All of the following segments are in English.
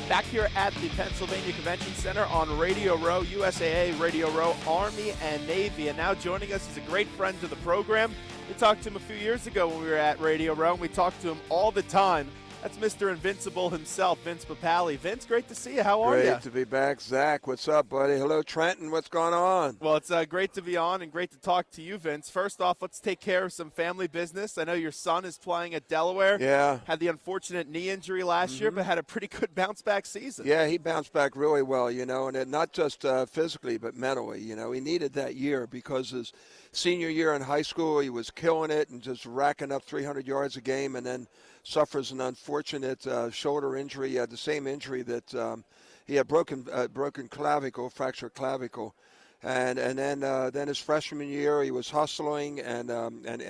Back here at the Pennsylvania Convention Center on Radio Row, USAA Radio Row, Army and Navy. And now joining us is a great friend to the program. We talked to him a few years ago when we were at Radio Row, and we talk to him all the time. That's Mr. Invincible himself, Vince Papale. Vince, great to see you. How are you? Great to be back. Zach, what's up, buddy? Hello, Trenton. What's going on? Well, it's great to be on and great to talk to you, Vince. First off, let's take care of some family business. I know your son is playing at Delaware. Yeah. Had the unfortunate knee injury last year, but had a pretty good bounce-back season. Yeah, he bounced back really well, and not just physically but mentally. He needed that year because his senior year in high school, he was killing it and just racking up 300 yards a game, and then suffers an unfortunate shoulder injury. He had the same injury that he had broken clavicle, fractured clavicle. And then his freshman year, he was hustling, and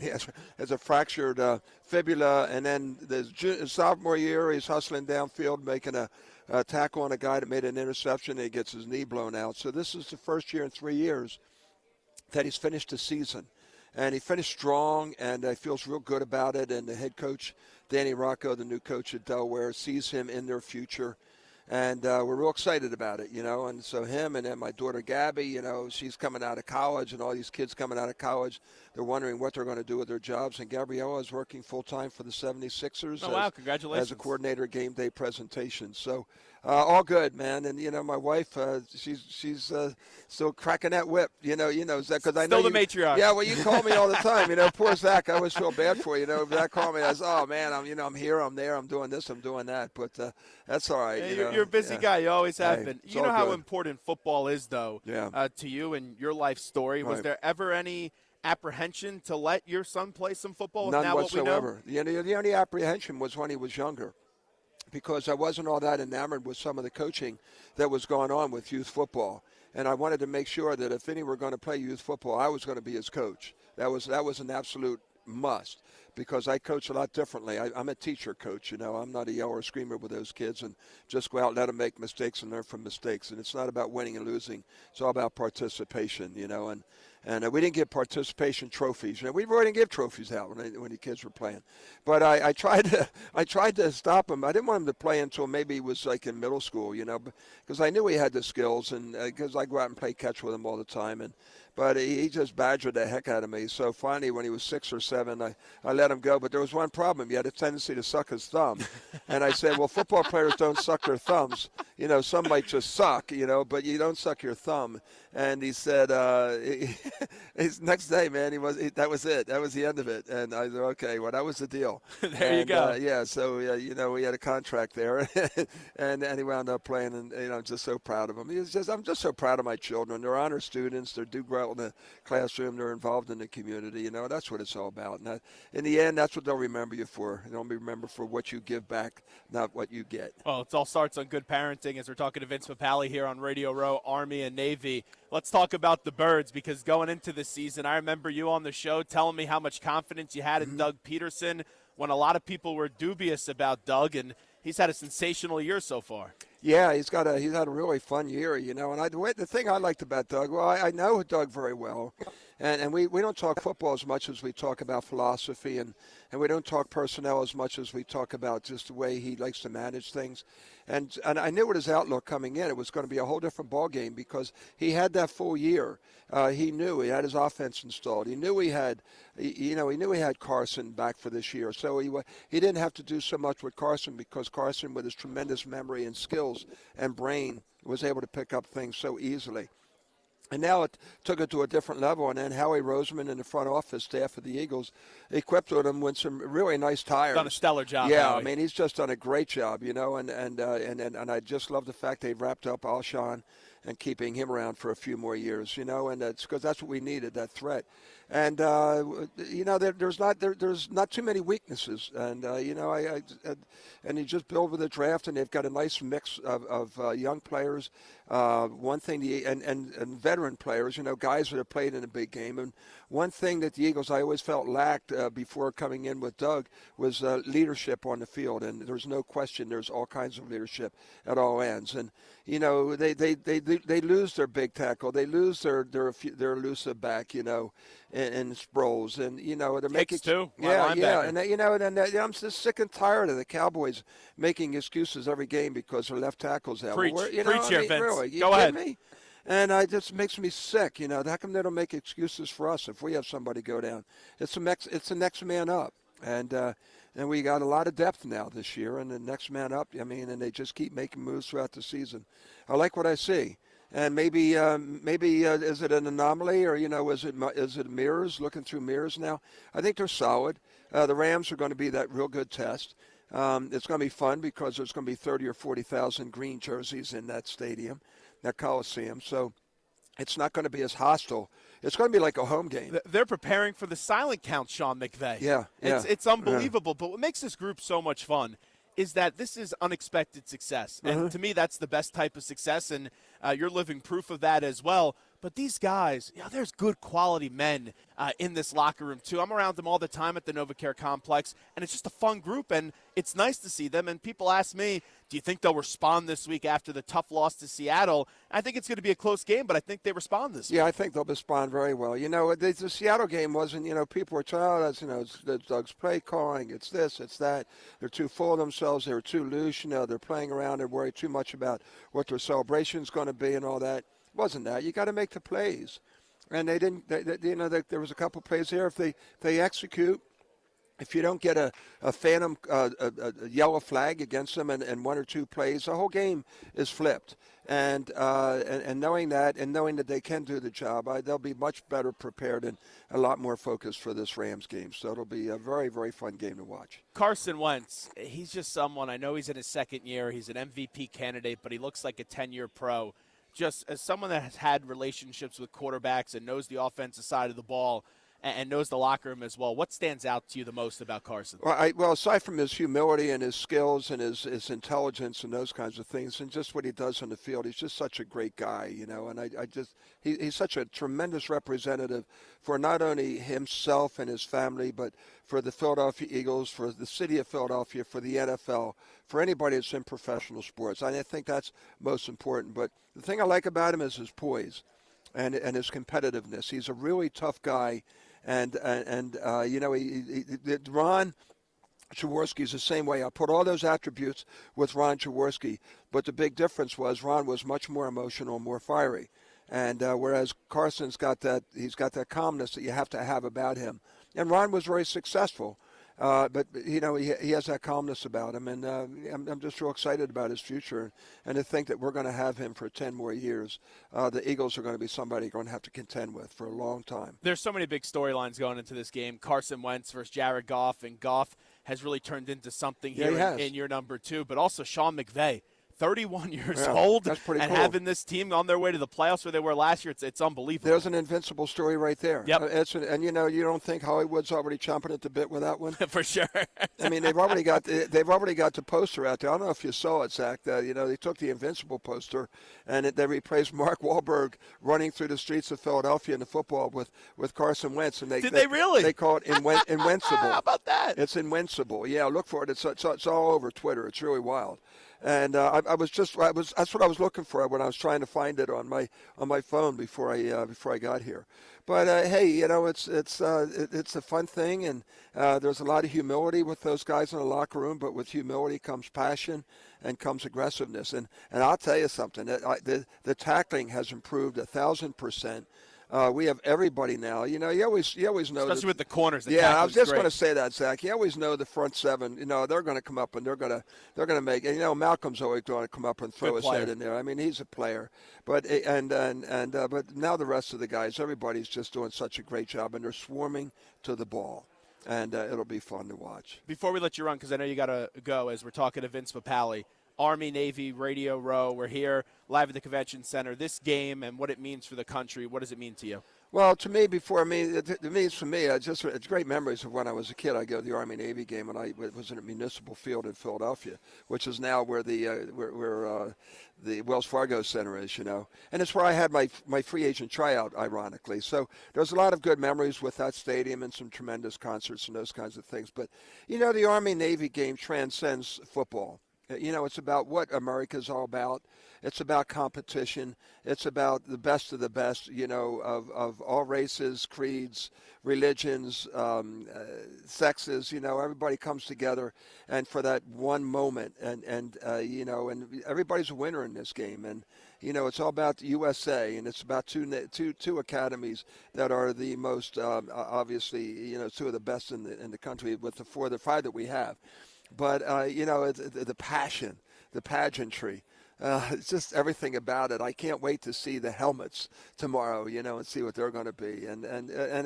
he has a fractured fibula. And then his sophomore year, he's hustling downfield, making a tackle on a guy that made an interception, and he gets his knee blown out. So this is the first year in 3 years that he's finished the season. And he finished strong, and he feels real good about it. And the head coach, Danny Rocco, the new coach at Delaware, sees him in their future. And we're real excited about it, And so him and then my daughter Gabby, she's coming out of college, and all these kids coming out of college, they're wondering what they're going to do with their jobs. And Gabriella is working full-time for the 76ers. Oh, wow, congratulations. As a coordinator of game day presentation. So all good, man. And, my wife, she's still cracking that whip, Zach, because I know still the matriarch. Yeah, well, you call me all the time, poor Zach. I always feel bad for you, Zach called me. I was, oh, man, I'm here, I'm there, I'm doing this, I'm doing that. But that's all right. You're a busy guy. You always have been. You know how good. important football is, though, to you and your life story. Was there ever any apprehension to let your son play some football? None now whatsoever. What we know? The only apprehension was when he was younger, because I wasn't all that enamored with some of the coaching that was going on with youth football. And I wanted to make sure that if any were going to play youth football, I was going to be his coach. That was an absolute must, because I coach a lot differently. I'm a teacher coach, I'm not a yeller or screamer with those kids, and just go out and let them make mistakes and learn from mistakes. And it's not about winning and losing. It's all about participation, and we didn't give participation trophies. We didn't give trophies out when the kids were playing. But I tried to stop him. I didn't want him to play until maybe he was like in middle school, because I knew he had the skills, and because I go out and play catch with him all the time. But he just badgered the heck out of me. So finally, when he was 6 or 7, I let him go. But there was one problem. He had a tendency to suck his thumb. And I said, well, football players don't suck their thumbs. Some might just suck, but you don't suck your thumb. And he said, his next day, man, that was it. That was the end of it. And I said, okay, well, that was the deal. You go. So, we had a contract there. and he wound up playing, and, I'm just so proud of him. I'm just so proud of my children. They're honor students. They do well in the classroom. They're involved in the community. That's what it's all about. And in the end, that's what they'll remember you for. They'll be remembered for what you give back, not what you get. Well, it all starts on good parenting, as we're talking to Vince Papale here on Radio Row, Army and Navy. Let's talk about the Birds, because going into this season, I remember you on the show telling me how much confidence you had in Doug Peterson when a lot of people were dubious about Doug, and he's had a sensational year so far. Yeah, he's had a really fun year, And the thing I liked about Doug, well, I know Doug very well, and we don't talk football as much as we talk about philosophy, and we don't talk personnel as much as we talk about just the way he likes to manage things. And I knew with his outlook coming in, it was going to be a whole different ball game, because he had that full year. He knew he had his offense installed. He knew he had Carson back for this year. So he didn't have to do so much with Carson, because Carson, with his tremendous memory and skills and brain, was able to pick up things so easily. And now it took it to a different level, and then Howie Roseman and the front office staff of the Eagles equipped with him with some really nice tires. Done a stellar job. Yeah, Howie. I mean, he's just done a great job, and I just love the fact they've wrapped up Alshon and keeping him around for a few more years, and that's because that's what we needed, that threat. And there's not too many weaknesses, and and you just build with a draft, and they've got a nice mix of young players. One thing, and veteran players, guys that have played in a big game. And one thing that the Eagles, I always felt lacked before coming in with Doug, was leadership on the field. And there's no question there's all kinds of leadership at all ends. And, they they lose their big tackle, they lose their elusive back, and Sproles, and they're making too. And I'm just sick and tired of the Cowboys making excuses every game because their left tackle's out. Preach, preach here, Vince. Really, Go ahead. Me? And it just makes me sick. How come they don't make excuses for us if we have somebody go down? It's the next man up, and we got a lot of depth now this year, and the next man up. And they just keep making moves throughout the season. I like what I see. And maybe is it an anomaly, or is it mirrors, looking through mirrors now? I think they're solid. The Rams are going to be that real good test. It's going to be fun because there's going to be 30 or 40,000 green jerseys in that stadium, that Coliseum. So it's not going to be as hostile. It's going to be like a home game. They're preparing for the silent count, Sean McVay. Yeah. It's unbelievable. But what makes this group so much fun is that this is unexpected success. And to me, that's the best type of success, and you're living proof of that as well. But these guys, there's good quality men in this locker room, too. I'm around them all the time at the NovaCare Complex, and it's just a fun group, and it's nice to see them. And people ask me, do you think they'll respond this week after the tough loss to Seattle? I think it's going to be a close game, but I think they respond this week. Yeah, I think they'll respond very well. The Seattle game wasn't, people were telling us, it's Doug's play calling, it's this, it's that. They're too full of themselves. They were too loose. They're playing around and worry too much about what their celebration's going to be and all that. It wasn't that. You got to make the plays. And they didn't, there was a couple plays there. If they execute, if you don't get a phantom a yellow flag against them and one or two plays, the whole game is flipped. And knowing that, and knowing that they can do the job, they'll be much better prepared and a lot more focused for this Rams game. So it'll be a very, very fun game to watch. Carson Wentz, he's just someone, I know he's in his second year. He's an MVP candidate, but he looks like a 10-year pro. Just as someone that has had relationships with quarterbacks and knows the offensive side of the ball and knows the locker room as well, what stands out to you the most about Carson? Well, aside from his humility and his skills and his intelligence and those kinds of things, and just what he does on the field, he's just such a great guy, and he's such a tremendous representative for not only himself and his family, but for the Philadelphia Eagles, for the city of Philadelphia, for the NFL, for anybody that's in professional sports. I think that's most important. But the thing I like about him is his poise and his competitiveness. He's a really tough guy. And Ron Jaworski's the same way. I put all those attributes with Ron Jaworski, but the big difference was Ron was much more emotional, more fiery. And whereas Carson's got he's got that calmness that you have to have about him. And Ron was very successful, but he has that calmness about him. And I'm just real excited about his future, and to think that we're going to have him for 10 more years. The Eagles are going to be somebody you're going to have to contend with for a long time. There's so many big storylines going into this game. Carson Wentz versus Jared Goff, and Goff has really turned into something here in year number 2. But also Sean McVay, 31 years old, that's pretty and cool. having this team on their way to the playoffs where they were last year, it's unbelievable. There's an invincible story right there. Yep. And you don't think Hollywood's already chomping at the bit with that one? For sure. I mean, they've already got the poster out there. I don't know if you saw it, Zach. They took the Invincible poster and they replaced Mark Wahlberg running through the streets of Philadelphia in the football with Carson Wentz. And Did they really? They call it Invincible. How about that? It's Invincible. Yeah, look for it. It's all over Twitter. It's really wild. And that's what I was looking for when I was trying to find it on my phone before I got here. But hey, it's a fun thing, and there's a lot of humility with those guys in the locker room. But with humility comes passion and comes aggressiveness. And I'll tell you something. The tackling has improved 1,000%. We have everybody now. You always know. Especially with the corners. I was just going to say that, Zach. You always know the front seven. They're going to come up and they're going to make. And Malcolm's always going to come up and throw his head in there. I mean, he's a player. But but now the rest of the guys, everybody's just doing such a great job, and they're swarming to the ball. And it'll be fun to watch. Before we let you run, because I know you got to go, as we're talking to Vince Papale, Army, Navy, Radio Row. We're here live at the Convention Center. This game and what it means for the country, what does it mean to you? Well, to me, it's great memories of when I was a kid. I go to the Army-Navy game, and I was in a municipal field in Philadelphia, which is now where the Wells Fargo Center is, And it's where I had my free agent tryout, ironically. So there's a lot of good memories with that stadium and some tremendous concerts and those kinds of things. But, the Army-Navy game transcends football. It's about what America's all about. It's about competition. It's about the best of the best, of all races, creeds, religions, sexes. Everybody comes together, and for that one moment, and everybody's a winner in this game. And it's all about the USA, and it's about two academies that are the most obviously, two of the best in the country with the five that we have. But, the passion, the pageantry, it's just everything about it. I can't wait to see the helmets tomorrow, and see what they're going to be. And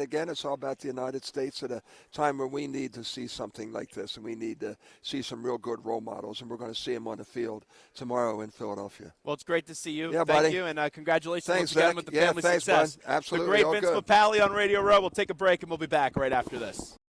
again, it's all about the United States at a time where we need to see something like this, and we need to see some real good role models, and we're going to see them on the field tomorrow in Philadelphia. Well, it's great to see you. Yeah, Thank buddy. you, and congratulations Thanks, once again Zach. with the Yeah, family thanks, success. bud. Absolutely. The great All Vince good. Papale on Radio Row. We'll take a break, and we'll be back right after this.